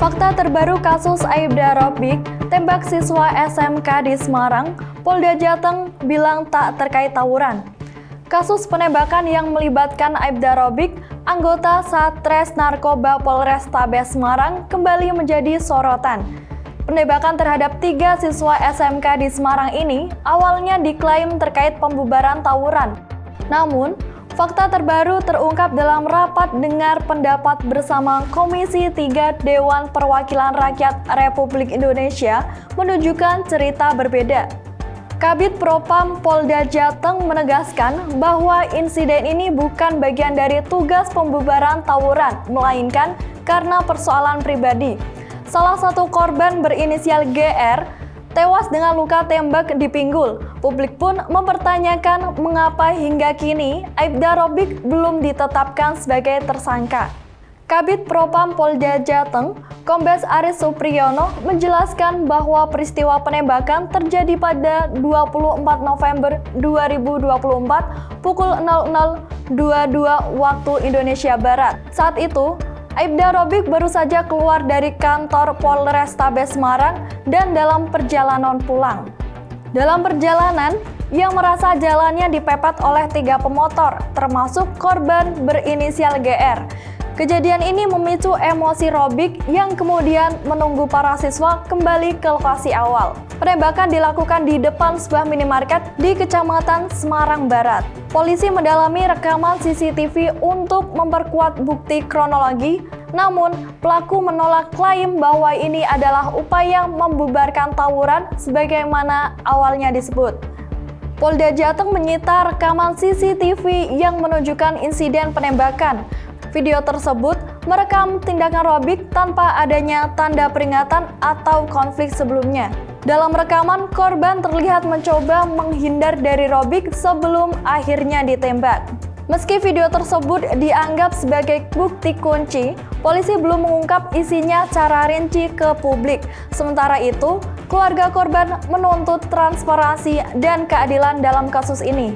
Fakta terbaru kasus Aibda Robik, tembak siswa SMK di Semarang, Polda Jateng bilang tak terkait tawuran. Kasus penembakan yang melibatkan Aibda Robik, anggota Satres Narkoba Polrestabes Semarang, kembali menjadi sorotan. Penembakan terhadap 3 siswa SMK di Semarang ini awalnya diklaim terkait pembubaran tawuran. Namun, fakta terbaru terungkap dalam rapat dengar pendapat bersama Komisi 3 Dewan Perwakilan Rakyat Republik Indonesia menunjukkan cerita berbeda. Kabid Propam Polda Jateng menegaskan bahwa insiden ini bukan bagian dari tugas pembubaran tawuran, melainkan karena persoalan pribadi. Salah satu korban berinisial GR tewas dengan luka tembak di pinggul. Publik pun mempertanyakan mengapa hingga kini Aibda Robik belum ditetapkan sebagai tersangka. Kabid Propam Polda Jateng, Kombes Aris Supriyono menjelaskan bahwa peristiwa penembakan terjadi pada 24 November 2024 pukul 00.22 waktu Indonesia Barat. Saat itu, Aibda Robik baru saja keluar dari kantor Polrestabes Semarang dan dalam perjalanan pulang. Dalam perjalanan, ia merasa jalannya dipepet oleh 3 pemotor, termasuk korban berinisial GR. Kejadian ini memicu emosi Robik yang kemudian menunggu para siswa kembali ke lokasi awal. Penembakan dilakukan di depan sebuah minimarket di Kecamatan Semarang Barat. Polisi mendalami rekaman CCTV untuk memperkuat bukti kronologi, namun pelaku menolak klaim bahwa ini adalah upaya membubarkan tawuran sebagaimana awalnya disebut. Polda Jateng menyita rekaman CCTV yang menunjukkan insiden penembakan. Video tersebut merekam tindakan Robik tanpa adanya tanda peringatan atau konflik sebelumnya. Dalam rekaman, korban terlihat mencoba menghindar dari Robik sebelum akhirnya ditembak. Meski video tersebut dianggap sebagai bukti kunci, polisi belum mengungkap isinya secara rinci ke publik. Sementara itu, keluarga korban menuntut transparansi dan keadilan dalam kasus ini.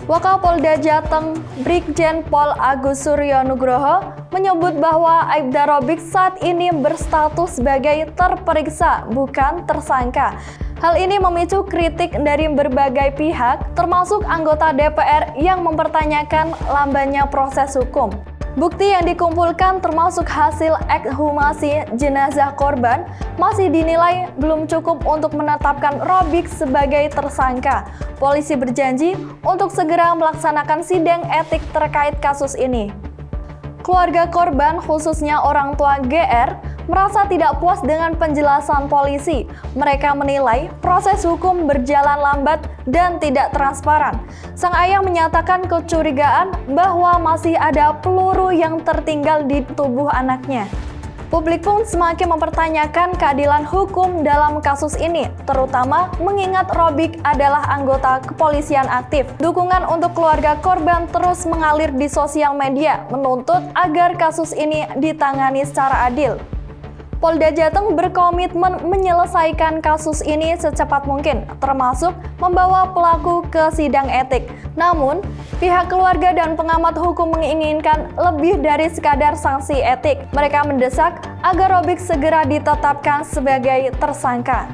Wakapolda Jateng, Brigjen Pol Agus Suryo Nugroho, menyebut bahwa Aibda Robik saat ini berstatus sebagai terperiksa, bukan tersangka. Hal ini memicu kritik dari berbagai pihak, termasuk anggota DPR yang mempertanyakan lambannya proses hukum. Bukti yang dikumpulkan termasuk hasil ekshumasi jenazah korban masih dinilai belum cukup untuk menetapkan Robik sebagai tersangka. Polisi berjanji untuk segera melaksanakan sidang etik terkait kasus ini. Keluarga korban, khususnya orang tua GR, merasa tidak puas dengan penjelasan polisi. Mereka menilai proses hukum berjalan lambat dan tidak transparan. Sang ayah menyatakan kecurigaan bahwa masih ada peluru yang tertinggal di tubuh anaknya. Publik pun semakin mempertanyakan keadilan hukum dalam kasus ini, terutama mengingat Robik adalah anggota kepolisian aktif. Dukungan untuk keluarga korban terus mengalir di sosial media, menuntut agar kasus ini ditangani secara adil. Polda Jateng berkomitmen menyelesaikan kasus ini secepat mungkin, termasuk membawa pelaku ke sidang etik. Namun, pihak keluarga dan pengamat hukum menginginkan lebih dari sekadar sanksi etik. Mereka mendesak agar Robik segera ditetapkan sebagai tersangka.